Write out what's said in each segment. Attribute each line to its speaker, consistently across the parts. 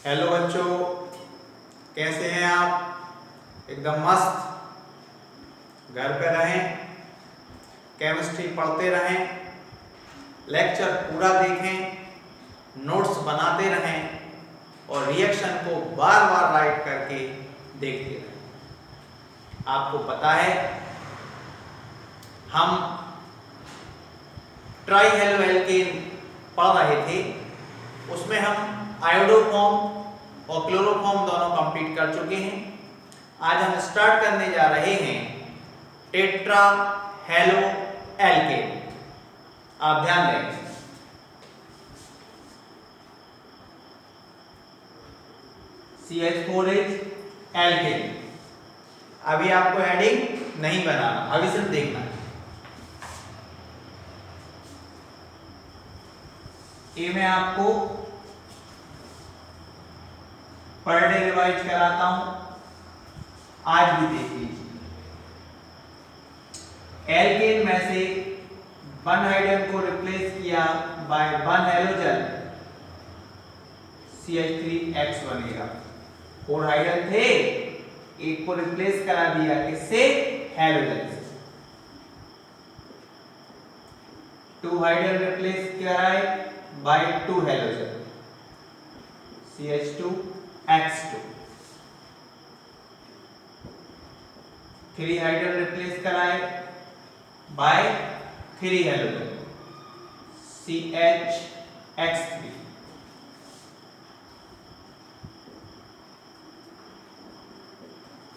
Speaker 1: Hello बच्चों, कैसे हैं आप? एकदम मस्त। घर पे रहें, केमिस्ट्री पढ़ते रहें, लेक्चर पूरा देखें, नोट्स बनाते रहें और रिएक्शन को बार बार राइट करके देखते रहें। आपको पता है हम ट्राईहेलोएल्केन पढ़ रहे थे, उसमें हम आयोडोफॉर्म और क्लोरोफॉर्म दोनों कंप्लीट कर चुके हैं। आज हम स्टार्ट करने जा रहे हैं टेट्राहेलोएल्केन। आप ध्यान दें, CH4 एल्केन। अभी आपको हेडिंग नहीं बनाना, अभी सिर्फ देखना है। ये मैं आपको पर डे रिवाइज कराता हूं, आज भी देख लीजिए। एल्केन में से वन हाइड्रोजन को रिप्लेस किया बाय वन हैलोजन, CH3X बनेगा। 4 हाइड्रोजन थे, एक को रिप्लेस करा दिया किससे? हैलोजन से। 2 हाइड्रोजन रिप्लेस कराए by 2 halogen, CH2X2। 3 hydrogen replace कराए by 3 halogen, CHX3।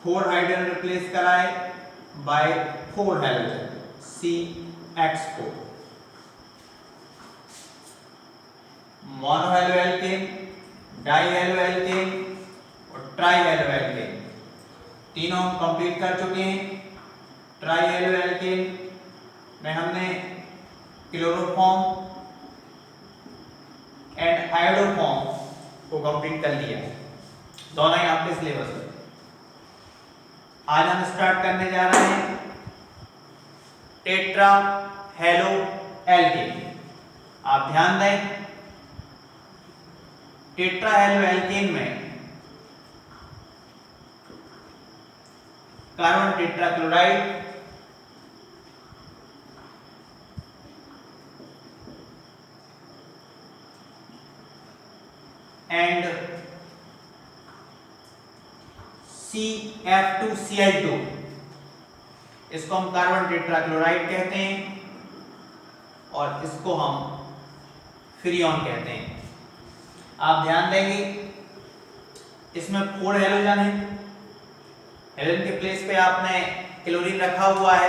Speaker 1: 4 hydrogen replace कराए by 4 halogen, CH4। Monohaloalkane, dihaloalkane और ट्राईहेलोएल्केन तीनों हम कंप्लीट कर चुके हैं। ट्राईहेलोएल्केन में हमने क्लोरोफॉर्म एंड आयोडोफॉर्म को कंप्लीट कर लिया, दोनों ही आपके सिलेबस में। आज हम स्टार्ट करने जा रहे हैं टेट्राहेलोएल्केन। आप ध्यान दें, टेट्राहेलोएल्केन में कार्बन टेट्राक्लोराइड, एंड CF2CH2, इसको हम कार्बन टेट्राक्लोराइड कहते हैं और इसको हम फ्रीऑन कहते हैं। आप ध्यान देंगे, इसमें 4 हैलोजन है, हेलोजन के प्लेस पे आपने क्लोरीन रखा हुआ है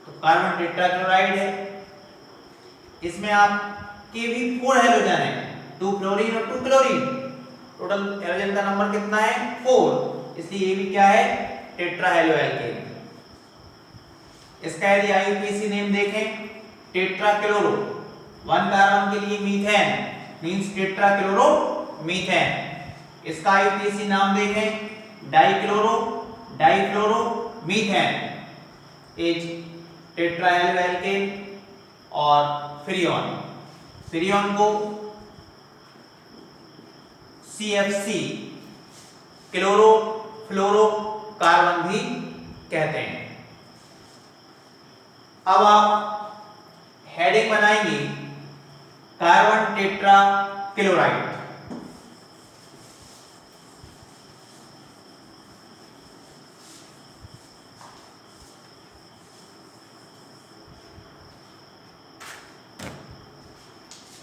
Speaker 1: तो कार्बन टेट्राक्लोराइड है। इसमें आपके भी 4 हैलोजन है, 2 फ्लोरीन और 2 क्लोरीन। टोटल हैलोजन का नंबर कितना है? 4। इसलिए ये भी क्या है? टेट्राहेलोएल्केन। इसका यदि आईयूपीएसी नेम देखें, टेट्राक्लोरो, 1 कार्बन के लिए मीथेन मींस टेट्राक्लोरोमीथेन। इसका आईयूपीएसी नाम देखें, डाइक्लोरो डाइफ्लोरोमीथेन इज टेट्राहेलोएल्केन। और फ्रीऑन को CFC क्लोरोफ्लोरोकार्बन भी कहते हैं। अब आप हेडिंग बनाएंगे कार्बन टेट्राक्लोराइड।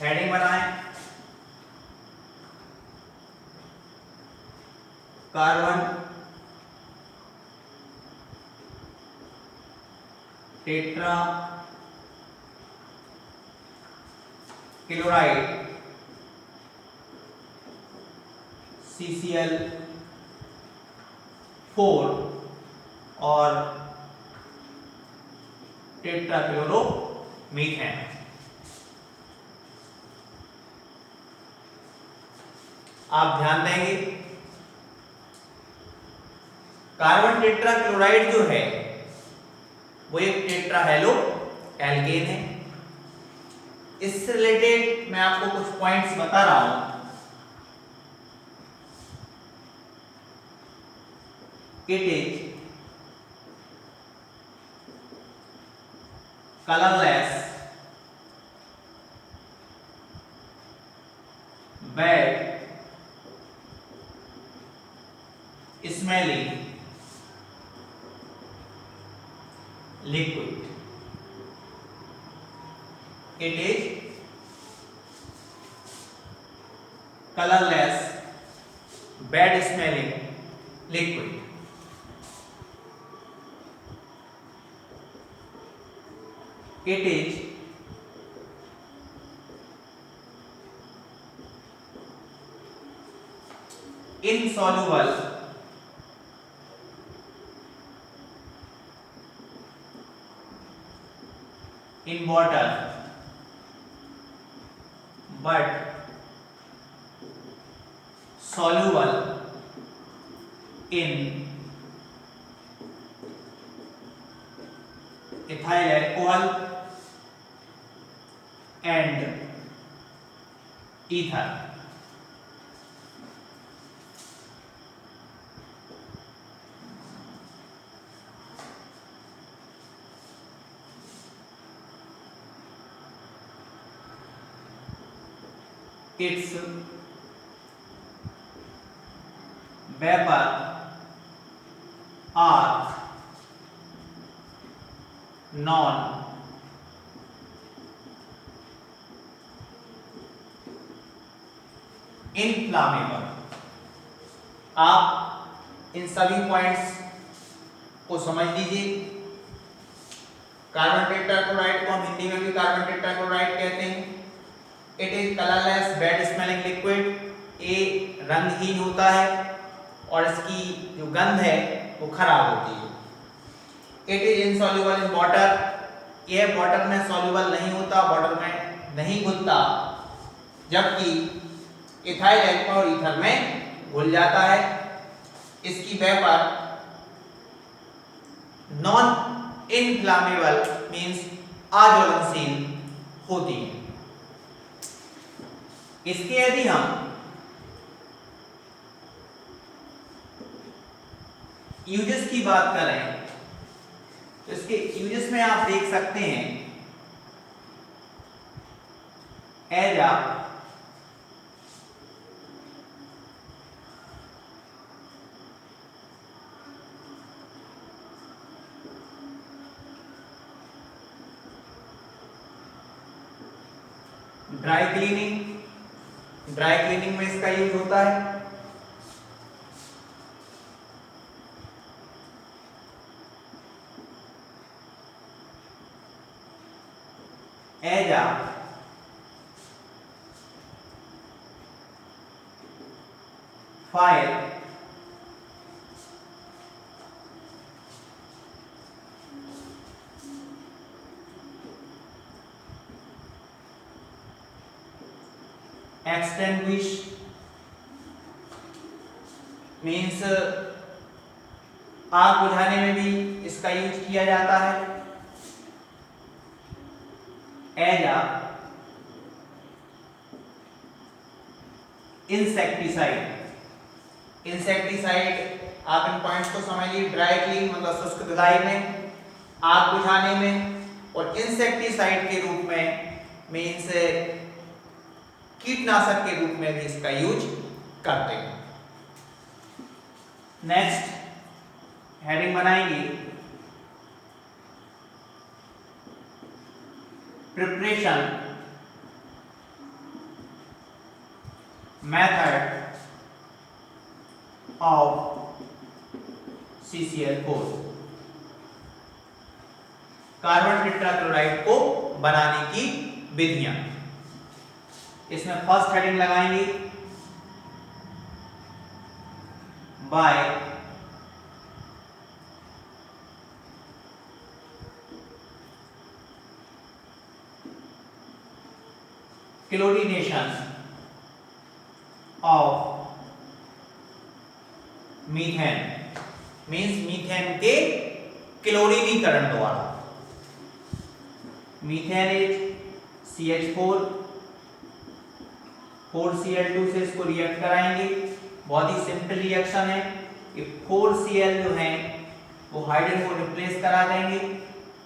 Speaker 1: हेडिंग बनाएं कार्बन टेट्राक्लोराइड CCl4 और टेट्राक्लोरोमीथेन। आप ध्यान देंगे, कार्बन टेट्राक्लोराइड जो है वो एक टेट्राहेलोएल्केन है। इससे रिलेटेड मैं आपको कुछ पॉइंट्स बता रहा हूं। It is colorless, bad smelling liquid. It is colorless, bad smelling liquid. It is insoluble in water but soluble in ethyl alcohol and ether. Its vapor are non inflammable. आप इन सभी points को समझ लीजिए। Carbon tetrachloride को हम हिंदी में भी carbon tetrachloride कहते हैं। It is colourless bad smelling liquid. ये रंगहीन होता है और इसकी जो गंध है वो खराब होती है। It is insoluble in water. यह वाटर में सॉल्युबल नहीं होता, वाटर में नहीं घुलता, जबकि इथाइल अल्कोहल और ईथर में घुल जाता है। इसकी वेपर नॉन इनफ्लामेबल मींस अज्वलनशील होती है। इसके यदि हम यूजेस की बात करें तो इसके यूजेस में आप देख सकते हैं as a dry cleaning. Dry cleaning में इसका यूज होता है। As a fire extinguish means आग बुझाने में भी इसका यूज किया जाता है। एज अ इंसेक्टिसाइड। इंसेक्टिसाइड आप इन पॉइंट्स को समझिए। ड्राई क्लीन मतलब शुष्क धुलाई में, आग बुझाने में, और इंसेक्टिसाइड के रूप में मीन्स कीटनाशक के रूप में भी इसका यूज करते हैं। नेक्स्ट हेडिंग बनाएंगे preparation method of CCl4। Carbon tetrachloride को बनाने की विधियां। इसमें फर्स्ट हेडिंग लगाएंगे by chlorination of methane means methane के क्लोरीनीकरण द्वारा। मीथेन इज CH4 4Cl2 से इसको रिएक्ट कराएंगे। बहुत ही सिंपल रिएक्शन है। कि 4Cl जो है वो हाइड्रोजन को रिप्लेस करा देंगे।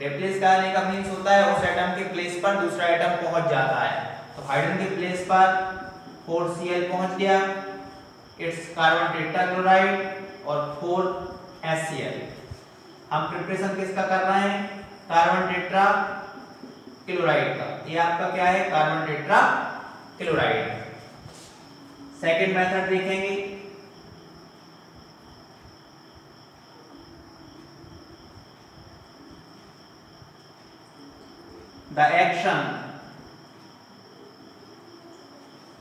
Speaker 1: रिप्लेस कराने का मीन्स होता है उस एटम के प्लेस पर दूसरा एटम पहुंच जाता है। तो हाइड्रोजन के प्लेस पर 4Cl पहुंच गया, इट्स कार्बन टेट्राक्लोराइड और 4HCl। हम प्रिपरेशन किसका कर रहे हैं? कार्बन टेट्रा क्लोराइड का। ये आपका क्या है? Carbon tetra chloride. Second method देखेंगे। The action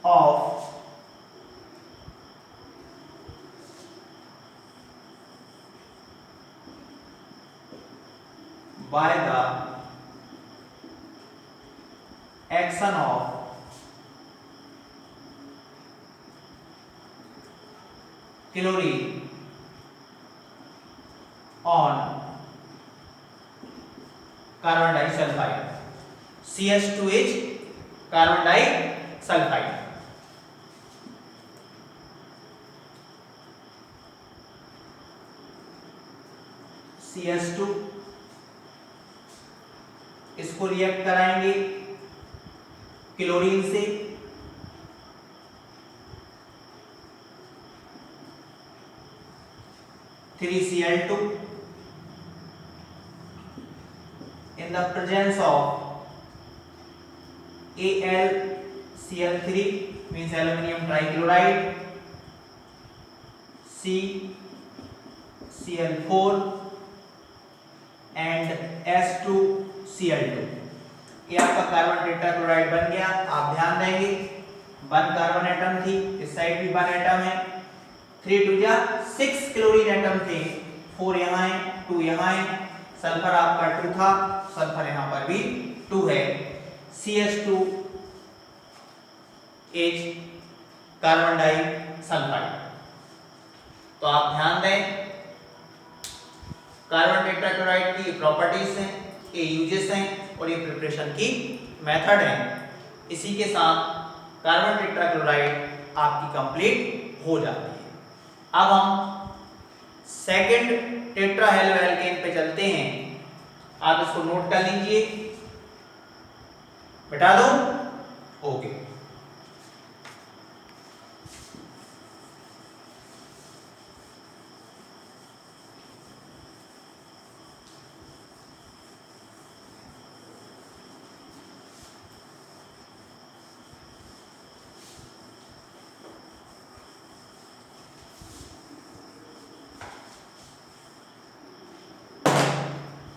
Speaker 1: of by the action of chlorine on carbon disulfide. CH2 is carbon disulfide. CH2 इसको रिएक्ट कराएंगे क्लोरीन से, (3Cl2) in the presence of AlCl3 means aluminum trichloride, CCl4 and H2Cl2। ये आपका carbon tetrachloride बन गया। आप ध्यान देंगे 1 कार्बन एटम थी, इस साइड भी 1 एटम है, 3 2 जा 6 क्लोरीन एटम थे, 4 यहाँ है, 2 यहाँ है, सल्फर आपका 2 था, सल्फर यहाँ पर भी 2 है। CH2 H carbon disulphide. तो आप ध्यान दें कार्बन टेट्राक्लोराइड की प्रॉपर्टीज हैं, ये यूजेस हैं और ये प्रिपरेशन की मेथड है। इसी के साथ कार्बन टेट्राक्लोराइड आपकी कंप्लीट हो जाती है। अब हम सेकंड टेट्राहेलोएल्केन पे चलते हैं। आप इसको नोट कर लीजिए, बता दो। ओके,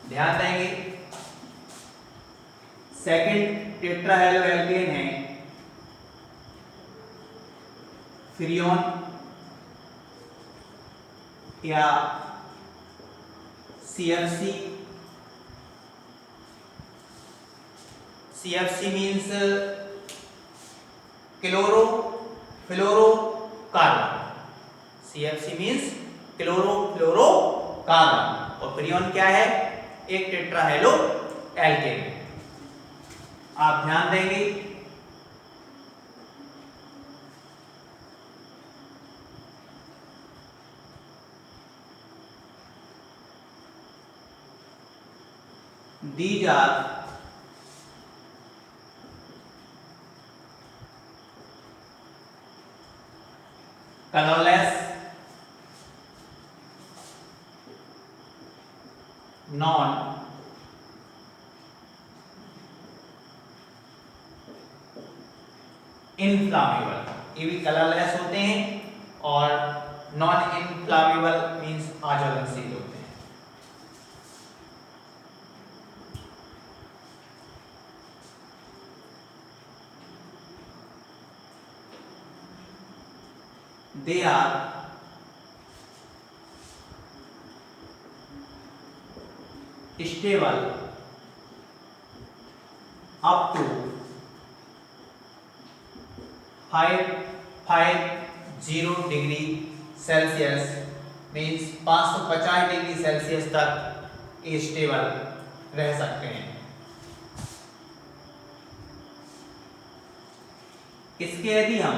Speaker 1: ध्यान देंगे सेकंड टेट्राहेलोएल्केन है फ्रियोन या CFC। CFC मीन्स क्लोरो फ्लोरो कार्बन। CFC मीन्स क्लोरो फ्लोरो कार्बन और फ्रियोन क्या है? एक टेट्राहेलोएल्केन। आप ध्यान देंगे these are colorless, non inflammable. ये भी कलरलेस होते हैं और नॉन इनफ्लामेबल मींस आज्वलनशील होते हैं। They are stable up to 550 degree Celsius means 550 degree Celsius तक ये स्टेबल रह सकते हैं। इसके यदि हम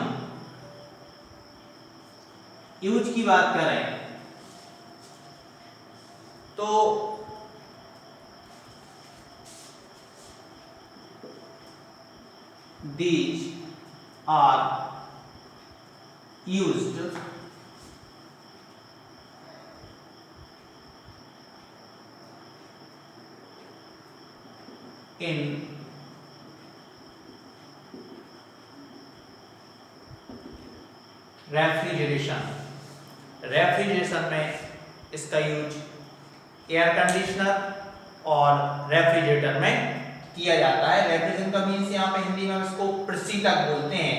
Speaker 1: यूज की बात करें तो these are used in refrigeration में इसका यूज एयर कंडीशनर और रेफ्रिजरेटर में किया जाता है। रेफ्रिजरेशन का मीन्स यहाँ पे हिंदी में इसको प्रशीतक बोलते हैं,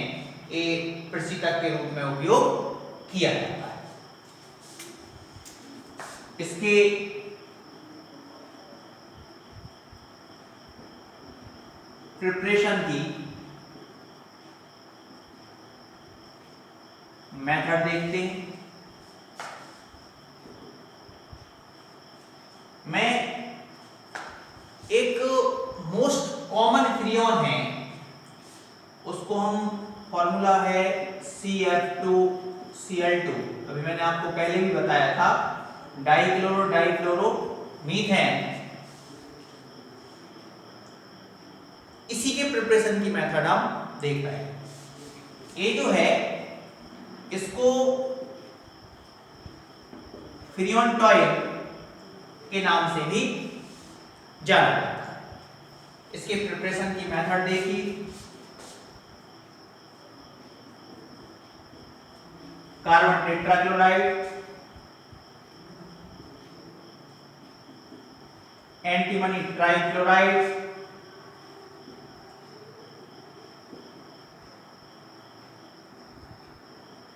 Speaker 1: ये प्रशीतक के रूप में उपयोग किया जाता है। इसके प्रिपरेशन की मेथड देखते हैं। मैं एक मोस्ट कॉमन फ्रीऑन है, उसको हम फॉर्मूला है CF2Cl2, अभी मैंने आपको पहले भी बताया था, डाइक्लोरोमीथेन। इसी के प्रिपरेशन की मेथड हम देख रहे हैं। ये जो है इसको फ्रीऑन टॉयल के नाम से भी जाना जाता है। इसके प्रिपरेशन की मेथड देखिए। Carbon tetrachloride, antimony trichloride,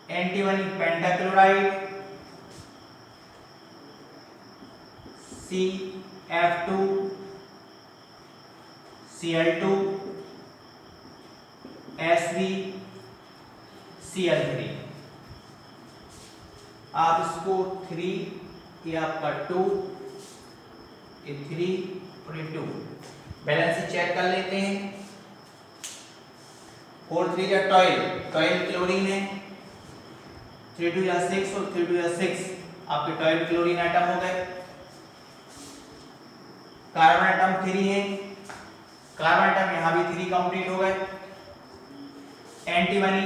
Speaker 1: antimony pentachloride, CF2Cl2, SbCl3। आप इसको 3, ये आपका 2, ये 3 और ये 2 बैलेंस से चेक कर लेते हैं। 4 3 या टॉयल क्लोरीन है, 3 2 या 6 और 3 2 या 6 आपके टॉयल क्लोरीन एटम हो गए। कार्बन एटम 3 है, कार्बन एटम यहां भी 3 कंप्लीट हो गए। एंटीमनी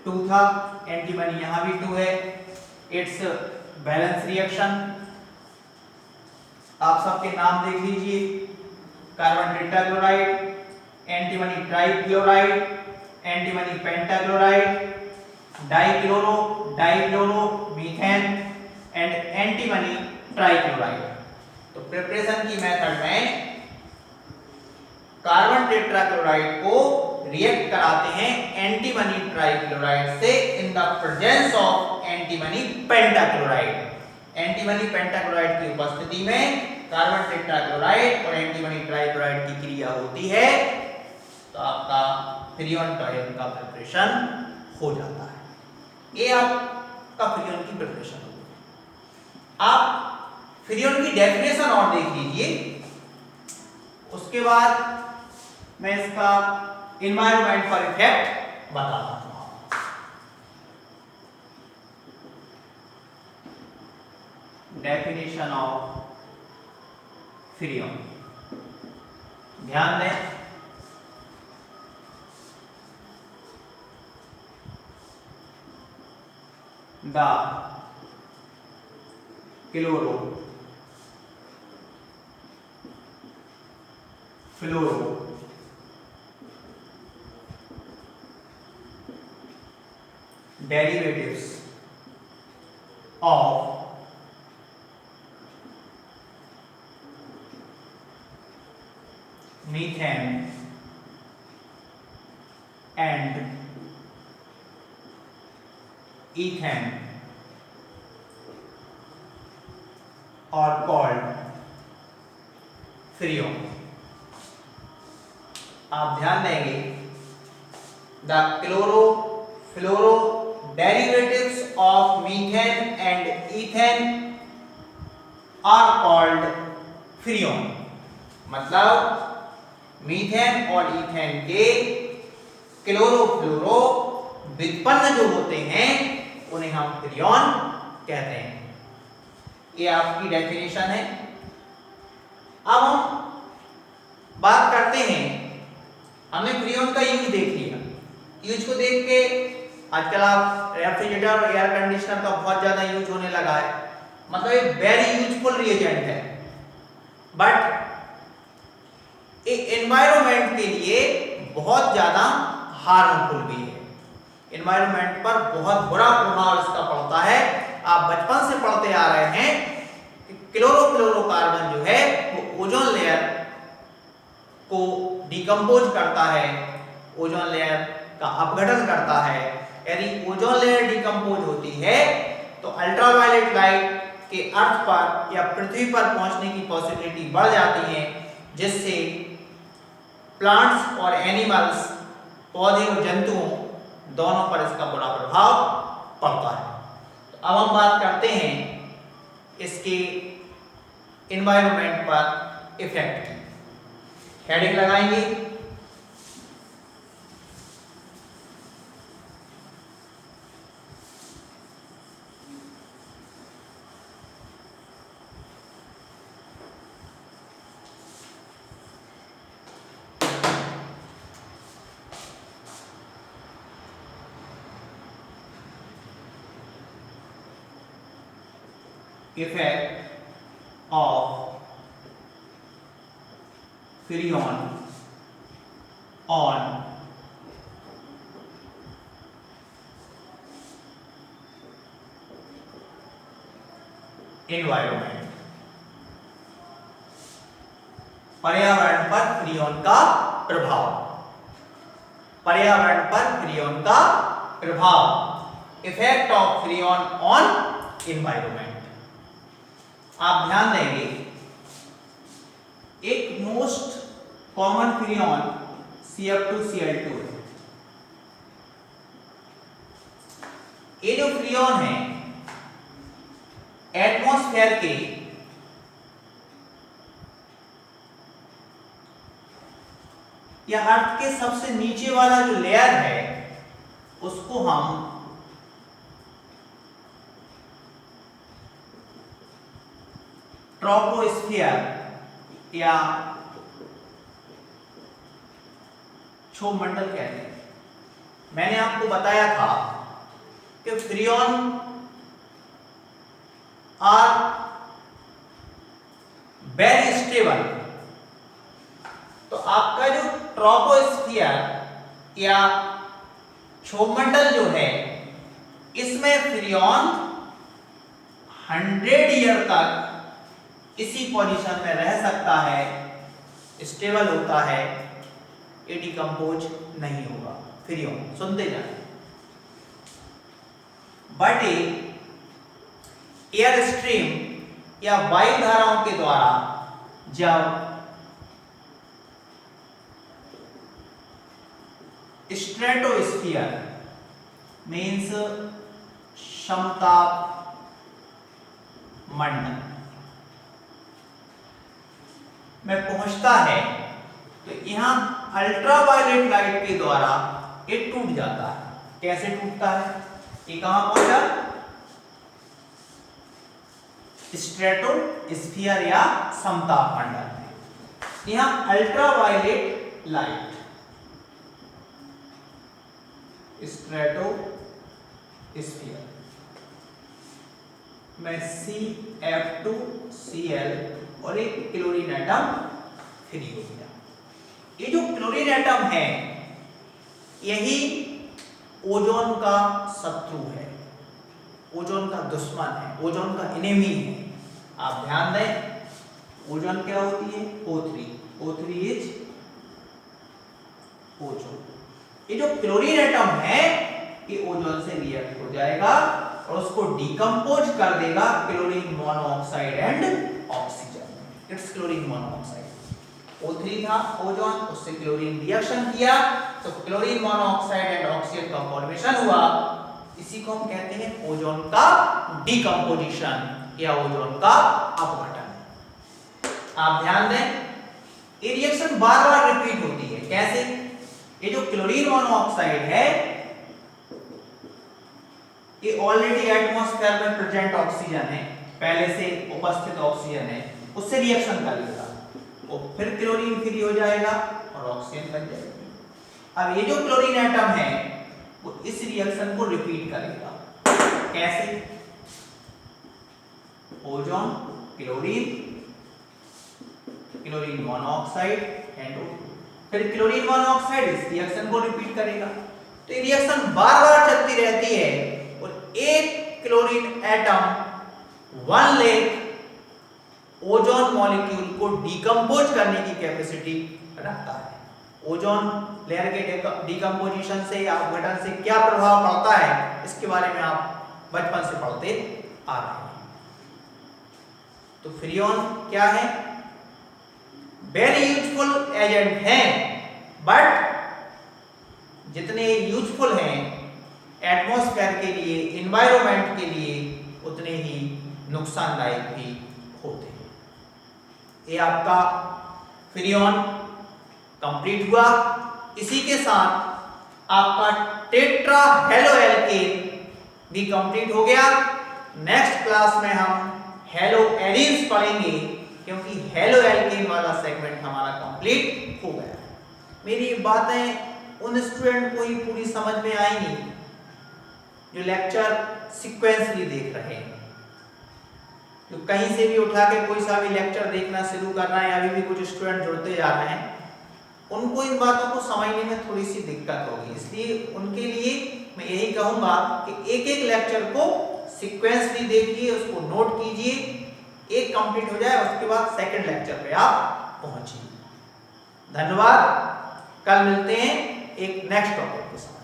Speaker 1: 2 था, एंटीमनी यहां भी 2 है। It's balance reaction. आप सबके नाम देख लीजिए, carbon tetrachloride, antimony trichloride, antimony pentachloride, dichloromethane and antimony trichloride. तो प्रिपरेशन की मेथड में कार्बन टेट्राक्लोराइड को रिएक्ट कराते हैं एंटीमनी ट्राइक्लोराइड से in the presence of antimony pentachloride. Antimony pentachloride की उपस्थिति में कार्बन टेट्राक्लोराइड और एंटीमनी ट्राइक्लोराइड की क्रिया होती है, तो आपका फ्रीऑन टॉयल का प्रिपरेशन हो जाता है। ये आपका फ्रीऑन की प्रिपरेशन होगी। आप फ्रीऑन की डेफिनेशन और देख लीजिए, उसके बाद मैं इसका एनवायरनमेंट पर इफेक्ट बताता हूं। डेफिनेशन ऑफ फ्रीऑन, ध्यान दें, the chloro fluoro derivatives of methane and ethane are called freon. आप ध्यान देंगे, the chloro derivatives of methane and ethane are called freon. मतलब मीथेन और ईथेन के क्लोरोफ्लोरो व्युत्पन्न जो होते हैं उन्हें हम फ्रीऑन कहते हैं। ये आपकी डेफिनेशन है, बात करते हैं, हमने फ्रीऑन का यूज देख लिया। यूज को देख के आजकल आप रेफ्रिजरेटर और एयर कंडीशनर का बहुत ज्यादा यूज होने लगा है, मतलब एक वेरी यूजफुल रिएजेंट है, बट एक एनवायरनमेंट के लिए बहुत ज्यादा हार्मफुल भी है। एनवायरनमेंट पर बहुत बुरा प्रभाव इसका पड़ता है। आप बचपन से पढ़ते आ रहे हैं कि क्लोरोफ्लोरोकार्बन जो है वो ओजोन लेयर को डिकम्पोज करता है, ओजोन लेयर का अपघटन करता है। यदि ओजोन लेयर डिकम्पोज होती है तो अल्ट्रावायलेट लाइट के अर्थ पर या पृथ्वी पर पहुंचने की पॉसिबिलिटी बढ़ जाती है, जिससे प्लांट्स और एनिमल्स, पौधे और जंतुओं दोनों पर इसका बुरा प्रभाव पड़ता है। तो अब हम बात करते हैं इसके एनवायरनमेंट पर इफेक्ट की। हेडिंग लगाएंगे, effect of freon on environment, पर्यावरण पर फ्रीऑन का प्रभाव, पर्यावरण पर फ्रीऑन का प्रभाव, effect of freon on environment. आप ध्यान देंगे एक मोस्ट कॉमन फ्रीऑन CF2Cl2 है। ये जो फ्रीऑन है एटमॉस्फेयर के या अर्थ के सबसे नीचे वाला जो लेयर है उसको हम ट्रोपोस्फियर या क्षोभमंडल कहते हैं। मैंने आपको बताया था कि फ्रीऑन आर वेरी स्टेबल, तो आपका जो ट्रोपोस्फियर या क्षोभमंडल जो है इसमें फ्रीऑन 100 ईयर तक इसी पोजीशन में रह सकता है, स्टेबल होता है, ये डिकम्पोज नहीं होगा फ्रीऑन। सुनते जाए, बट एयर स्ट्रीम या वायु धाराओं के द्वारा जब स्ट्रेटोस्फियर मीन्स समताप मंडल में पहुंचता है तो यहां अल्ट्रावायलेट लाइट के द्वारा ये टूट जाता है। कैसे टूटता है? ये कहां पहुंचा? स्ट्रेटोस्फियर या समताप मंडल में। यहां अल्ट्रावायलेट लाइट स्ट्रेटोस्फियर में CF2Cl और एक क्लोरीन एटम फ्री हो गया। ये जो क्लोरीन एटम है यही ओजोन का शत्रु है, ओजोन का दुश्मन है, ओजोन का एनिमी है। आप ध्यान दें, ओजोन क्या होती है? O3 is ozone. ये जो क्लोरीन एटम है ये ओजोन से रिएक्ट हो जाएगा और उसको डिकम्पोज कर देगा chlorine monoxide and oxygen. It's chlorine monoxide. O3 था ओजोन, उससे क्लोरीन रिएक्शन किया तो क्लोरीन मोनोऑक्साइड एंड ऑक्सीजन का फॉर्मेशन हुआ। इसी को हम कहते हैं ओजोन का डिकम्पोजिशन या ओजोन का अपघटन। आप ध्यान दें, ये रिएक्शन बार-बार रिपीट होती है। कैसे? ये जो क्लोरीन मोनोऑक्साइड है ये ऑलरेडी एटमॉस्फेयर में प्रेजेंट ऑक्सीजन है, पहले से उपस्थित ऑक्सीजन है, उससे रिएक्शन कर लेगा। वो फिर क्लोरीन फ्री हो जाएगा और ऑक्सीजन बन जाएगी। अब ये जो क्लोरीन एटम है वो इस रिएक्शन को रिपीट करेगा। कैसे? Ozone, chlorine, chlorine monoxide and O2, फिर क्लोरीन मोनोऑक्साइड इस रिएक्शन को रिपीट करेगा। तो ये रिएक्शन बार-बार चलती रहती है और एक chlorine atom 1 lakh ozone molecule को डिकम्पोज करने की कैपेसिटी रखता है। ओजोन लेयर के डिकम्पोजिशन से या अपघटन से क्या प्रभाव पड़ता है इसके बारे में आप बचपन से पढ़ते आ रहे हैं। तो फ्रियोन क्या है? वेरी यूजफुल एजेंट है, बट जितने यूजफुल हैं एटमॉस्फेयर के लिए, एनवायरनमेंट के लिए, उतने ही नुकसानदायक भी होते हैं। ये आपका फ्रियोन कंप्लीट हुआ। इसी के साथ आपका टेट्रा हेलो एल्केन भी कंप्लीट हो गया। नेक्स्ट क्लास में हम हेलो एरीन्स पढ़ेंगे, क्योंकि हेलो एल्केन वाला सेगमेंट हमारा कंप्लीट हो गया। मेरी बातें उन स्टूडेंट को ही पूरी समझ में आई नहीं जो लेक्चर सीक्वेंसली देख रहे हैं। तो कहीं से भी उठा के कोई सा भी लेक्चर देखना शुरू करना है, अभी भी कुछ स्टूडेंट जुड़ते जा रहे हैं, उनको इन बातों को समझने में थोड़ी सी दिक्कत होगी। इसलिए उनके लिए मैं यही कहूंगा कि एक एक लेक्चर को सीक्वेंसली देखिए, उसको नोट कीजिए, एक कंप्लीट हो जाए उसके बाद सेकंड लेक्चर पे आप पहुंचिए। धन्यवाद। कल मिलते हैं एक नेक्स्ट टॉपिक के साथ।